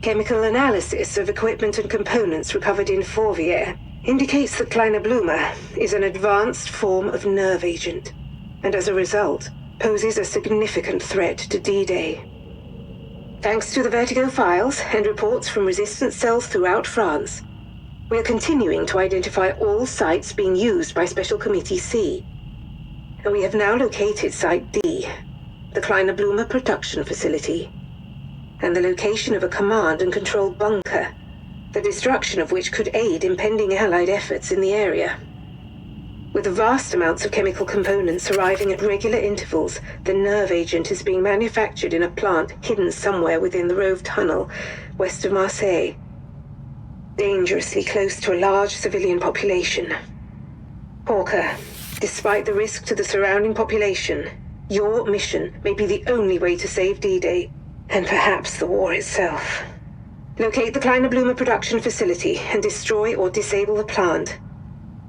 Chemical analysis of equipment and components recovered in Fourvier indicates that Kleine Blume is an advanced form of nerve agent, and as a result, poses a significant threat to D-Day. Thanks to the Vertigo files and reports from resistance cells throughout France, we are continuing to identify all sites being used by Special Committee C. And we have now located Site D, the Kleine Blume production facility, and the location of a command and control bunker, the destruction of which could aid impending Allied efforts in the area. With vast amounts of chemical components arriving at regular intervals, the nerve agent is being manufactured in a plant hidden somewhere within the Rove Tunnel, west of Marseille, dangerously close to a large civilian population. Hawker, despite the risk to the surrounding population, your mission may be the only way to save D-Day, and perhaps the war itself. Locate the Kleine Blume production facility and destroy or disable the plant,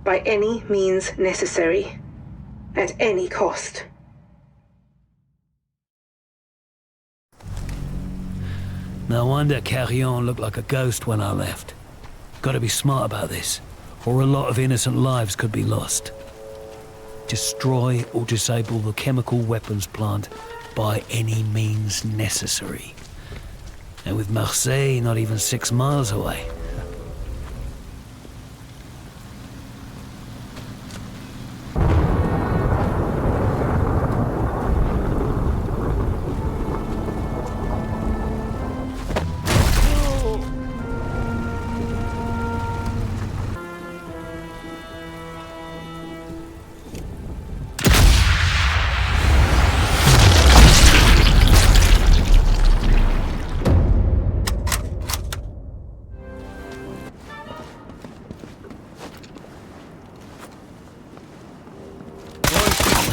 by any means necessary, at any cost. No wonder Carrion looked like a ghost when I left. Gotta be smart about this, or a lot of innocent lives could be lost. Destroy or disable the chemical weapons plant by any means necessary. And with Marseille not even 6 miles away.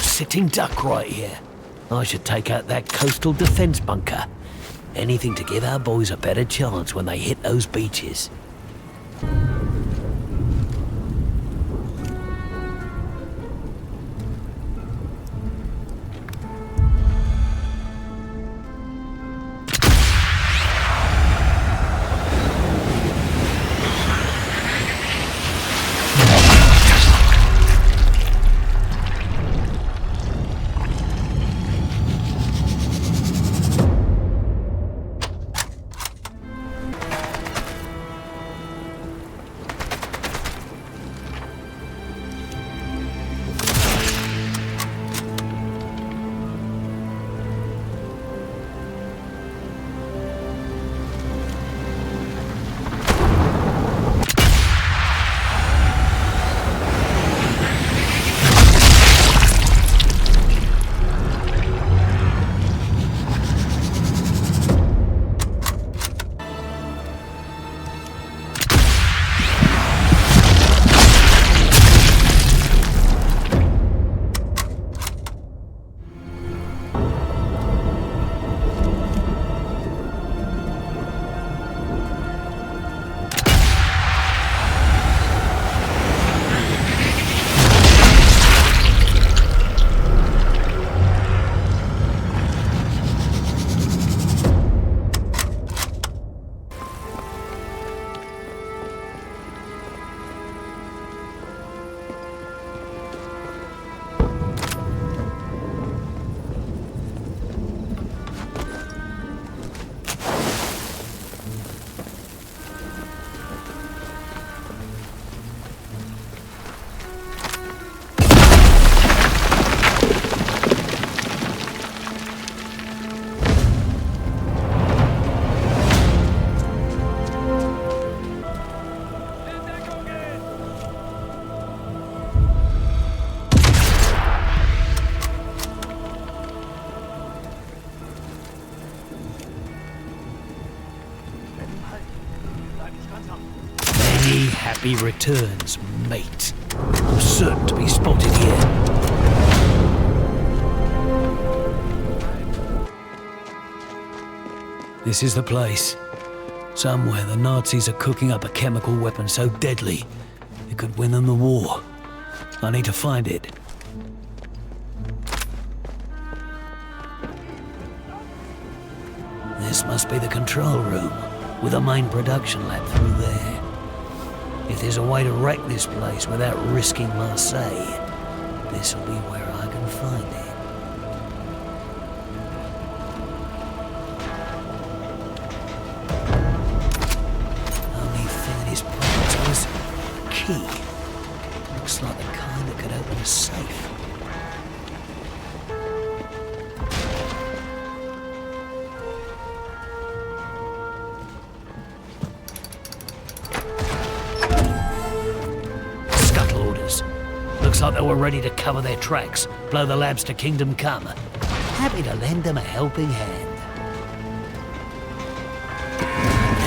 Sitting duck right here. I should take out that coastal defense bunker. Anything to give our boys a better chance when they hit those beaches. Many happy returns, mate. I'm certain to be spotted here. This is the place. Somewhere the Nazis are cooking up a chemical weapon so deadly it could win them the war. I need to find it. This must be the control room. with a main production lab through there. If there's a way to wreck this place without risking Marseille, this'll be where I can find it. Only thing in his pocket was a key. Looks like the kind that could open a safe. Looks like they were ready to cover their tracks, blow the labs to kingdom come. Happy to lend them a helping hand.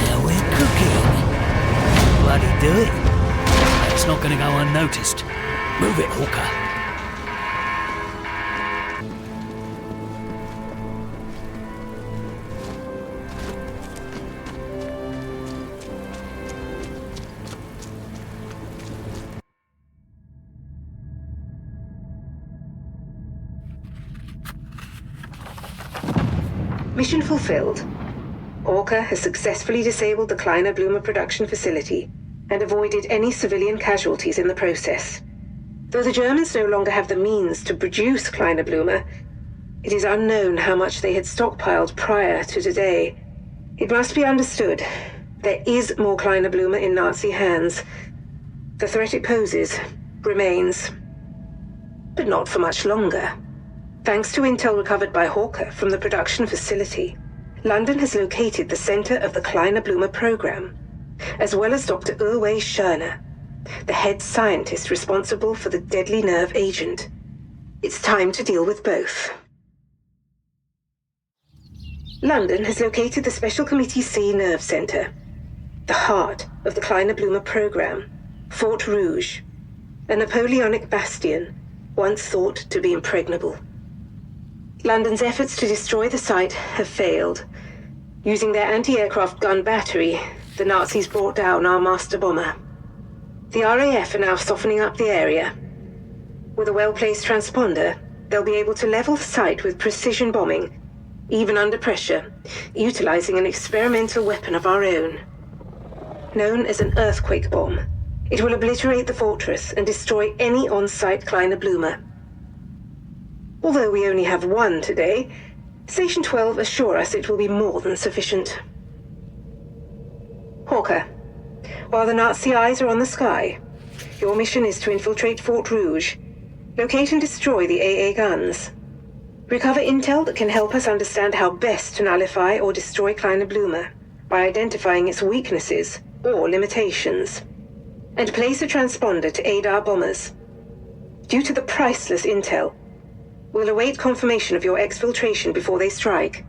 Now we're cooking. Bloody do it. That's not gonna go unnoticed. Move it, Hawker. Mission fulfilled. Hawker has successfully disabled the Kleiner Blumer production facility and avoided any civilian casualties in the process. Though the Germans no longer have the means to produce Kleiner Blumer, it is unknown how much they had stockpiled prior to today. It must be understood, there is more Kleiner Blumer in Nazi hands. The threat it poses remains, but not for much longer. Thanks to intel recovered by Hawker from the production facility, London has located the center of the Kleiner Blumer program, as well as Dr. Uwe Schörner, the head scientist responsible for the deadly nerve agent. It's time to deal with both. London has located the Special Committee C Nerve Center, the heart of the Kleiner Blumer program, Fort Rouge, a Napoleonic bastion once thought to be impregnable. London's efforts to destroy the site have failed. Using their anti-aircraft gun battery, the Nazis brought down our master bomber. The RAF are now softening up the area. With a well-placed transponder, they'll be able to level the site with precision bombing, even under pressure, utilizing an experimental weapon of our own. Known as an earthquake bomb, it will obliterate the fortress and destroy any on-site Kleiner Blumer. Although we only have one today, Station 12 assure us it will be more than sufficient. Hawker, while the Nazi eyes are on the sky, your mission is to infiltrate Fort Rouge, locate and destroy the AA guns, recover intel that can help us understand how best to nullify or destroy Kleiner Blumer by identifying its weaknesses or limitations, and place a transponder to aid our bombers. Due to the priceless intel, we'll await confirmation of your exfiltration before they strike.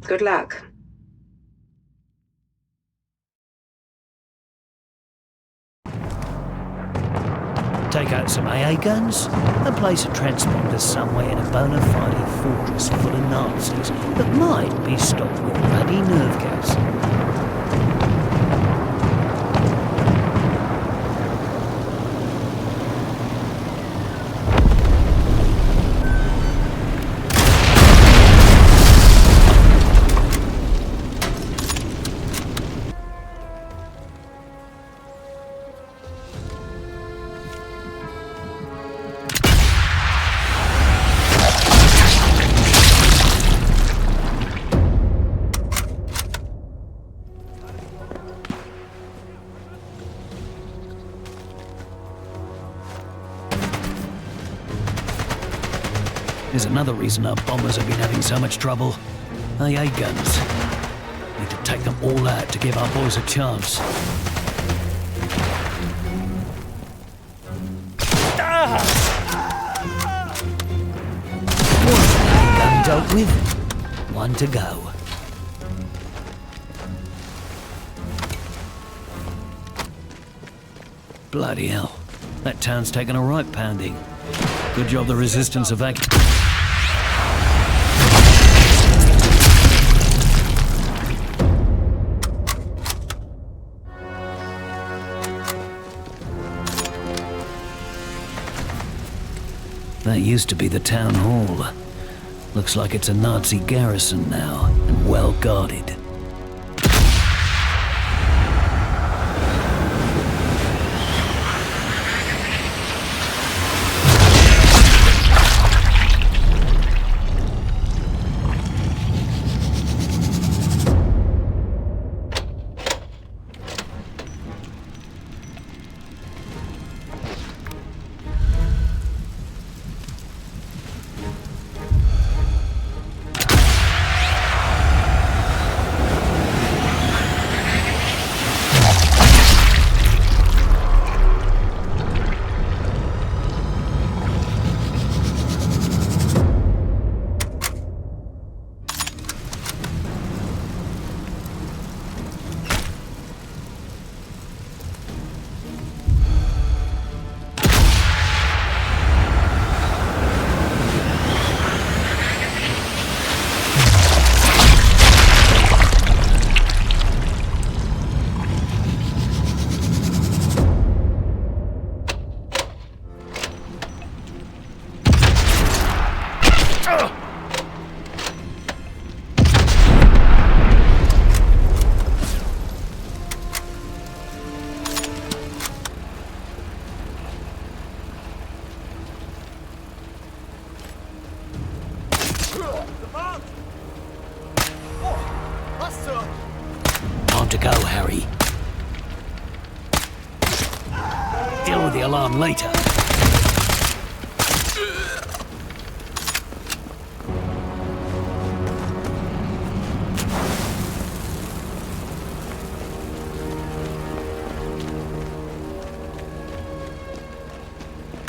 Good luck. Take out some AA guns and place a transponder somewhere in a bona fide fortress full of Nazis that might be stocked with bloody nerve gas. There's another reason our bombers have been having so much trouble. AA guns. Need to take them all out to give our boys a chance. One AA gun dealt with, one to go. Bloody hell. That town's taken a right pounding. Good job the resistance evacuated. That used to be the town hall. Looks like it's a Nazi garrison now, and well guarded. Time to go, Harry. Deal with the alarm later.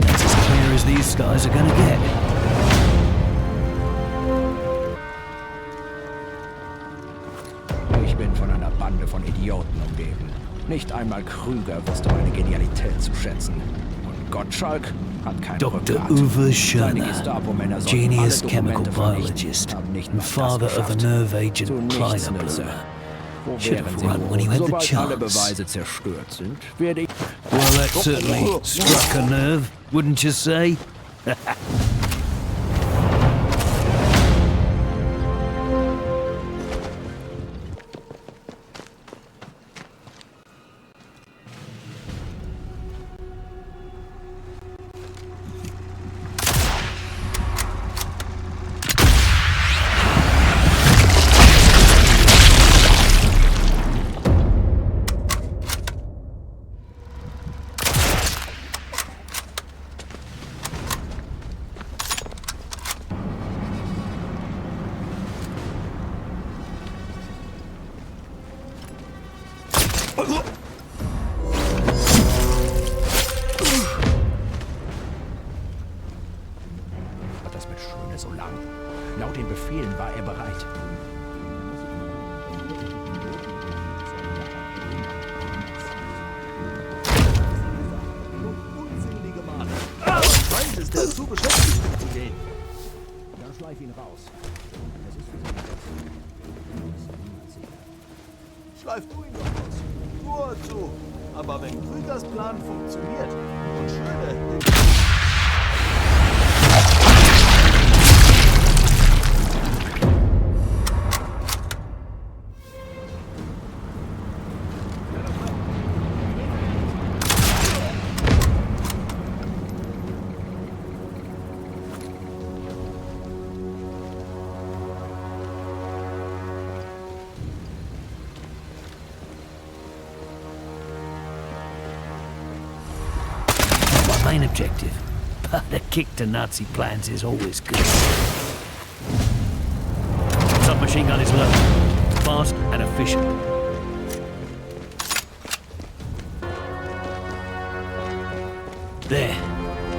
That's as clear as these guys are gonna get. Ich bin von einer Bande von Idioten umgeben. Nicht einmal Krüger wusste meine Genialität zu schätzen. Und Gottschalk hat kein Dr. Rückgrat. Uwe Seine Schöner, Gestapo-Männer sollten genius alle chemical Dokumente vernichten, biologist haben nicht and mal das father of a geschafft. nerve Zu agent nichts Kleiner Nütze. Bloomer. Wo Should wären have sie run wohl? when you had the Sobald alle chance. Beweise zerstört sind, werde ich... Well, that certainly struck a nerve, wouldn't you say? Hat das mit Schöne so lang? Laut den Befehlen war er bereit. Unzählige Male. Aber scheint ist er zu beschäftigt, um zu gehen. Dann schleif ihn raus. Es ist für sie Schleif du ihn doch raus. Nur zu. Aber wenn Krügers Plan funktioniert und Schöne... Main objective, but a kick to Nazi plans is always good. Submachine gun is low, fast and efficient. There,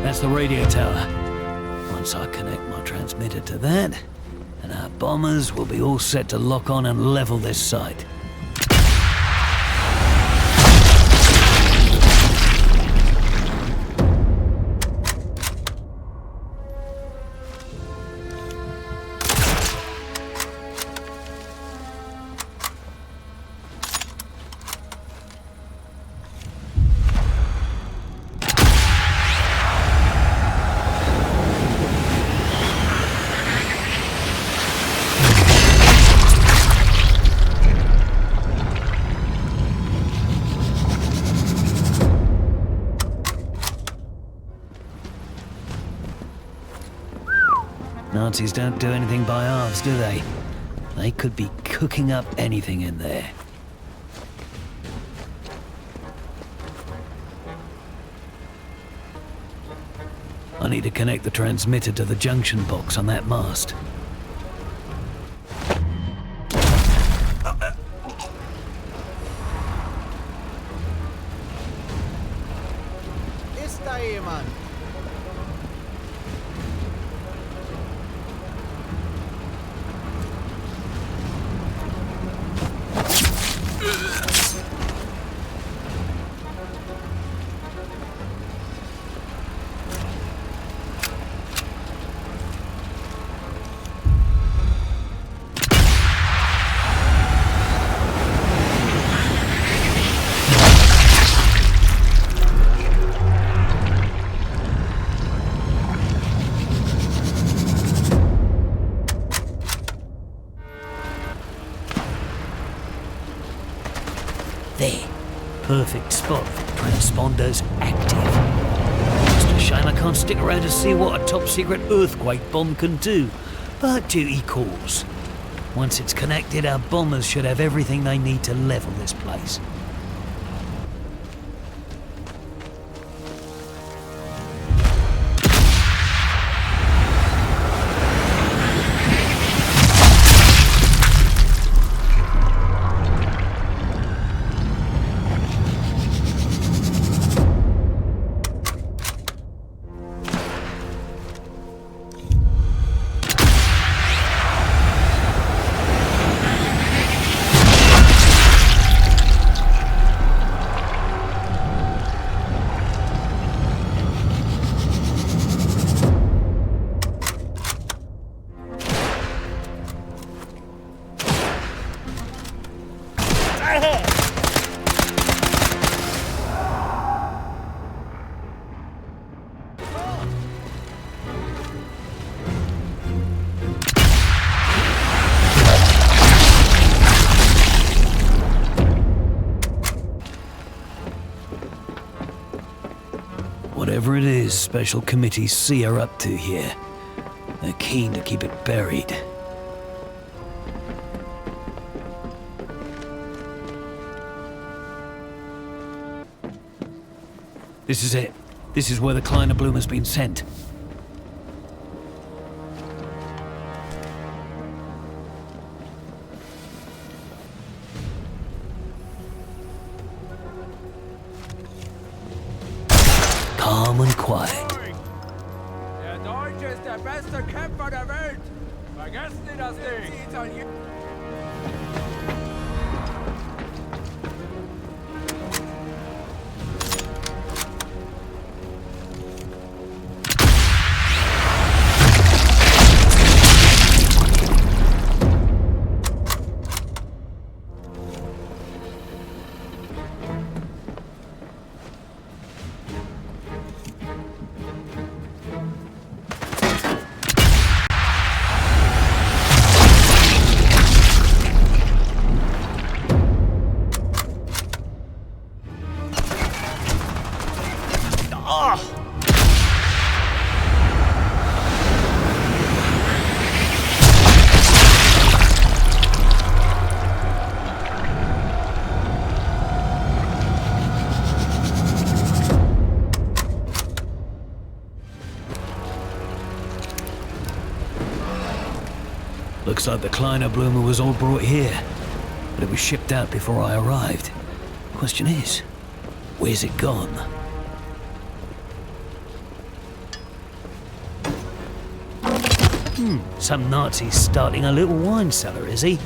that's the radio tower. Once I connect my transmitter to that, and our bombers will be all set to lock on and level this site. Nazis don't do anything by halves, do they? They could be cooking up anything in there. I need to connect the transmitter to the junction box on that mast. Ist da jemand? perfect spot for transponders active. Just a shame I can't stick around to see what a top-secret earthquake bomb can do, but duty calls. Once it's connected, our bombers should have everything they need to level this place. Whatever it is Special Committee C are up to here, they're keen to keep it buried. This is it. This is where the Kleiner Bloom has been sent. Calm and quiet. Der Deutsche ist der beste Kämpfer der Welt. Vergessen Sie das nicht. Die Italiener. Looks like the Kleiner Bloomer was all brought here, but it was shipped out before I arrived. Question is, where's it gone? Some Nazi's starting a little wine cellar, is he?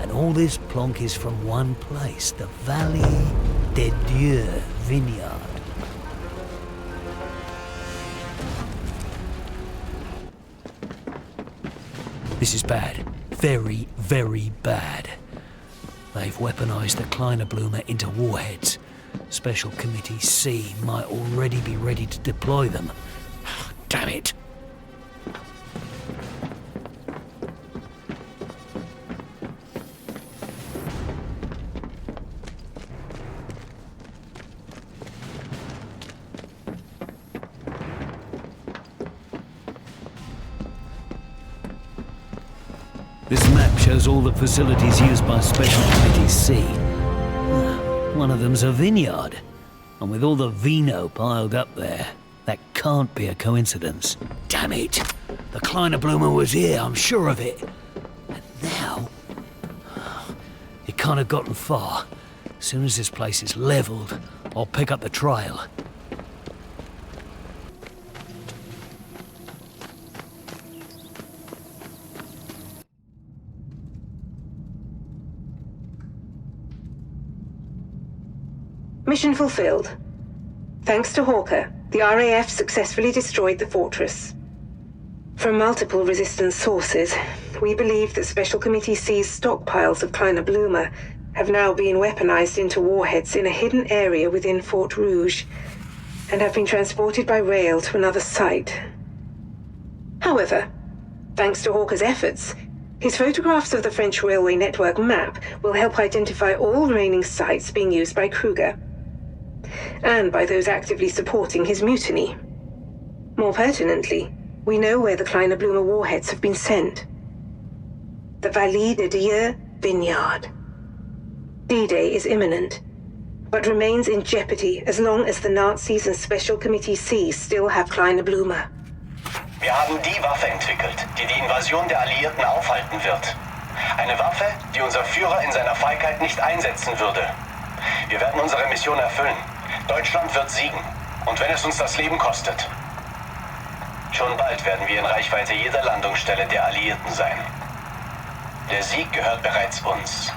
And all this plonk is from one place, the Valley des Dieux vineyard. This is bad. Very, very bad. They've weaponized the Kleiner Bloomer into warheads. Special Committee C might already be ready to deploy them. Damn it. This map shows all the facilities used by Special Committee C. One of them's a vineyard. And with all the vino piled up there, that can't be a coincidence. Damn it! The Kleiner Bloomer was here, I'm sure of it. And now... it can't have gotten far. As soon as this place is leveled, I'll pick up the trail. Mission fulfilled. Thanks to Hawker, the RAF successfully destroyed the fortress. From multiple resistance sources, we believe that Special Committee C's stockpiles of Kleiner Bloomer have now been weaponized into warheads in a hidden area within Fort Rouge, and have been transported by rail to another site. However, thanks to Hawker's efforts, His photographs of the French railway network map will help identify all remaining sites being used by Kruger, and by those actively supporting his mutiny. More pertinently, we know where the Kleine Blume warheads have been sent. The Vallée de Dieu vineyard. D-Day is imminent, but remains in jeopardy as long as the Nazis and Special Committee C still have Kleine Blume. Wir haben die Waffe entwickelt, die die Invasion der Alliierten aufhalten wird. Eine Waffe, die unser Führer in seiner Feigheit nicht einsetzen würde. Wir werden unsere Mission erfüllen. Deutschland wird siegen. Und wenn es uns das Leben kostet. Schon bald werden wir in Reichweite jeder Landungsstelle der Alliierten sein. Der Sieg gehört bereits uns.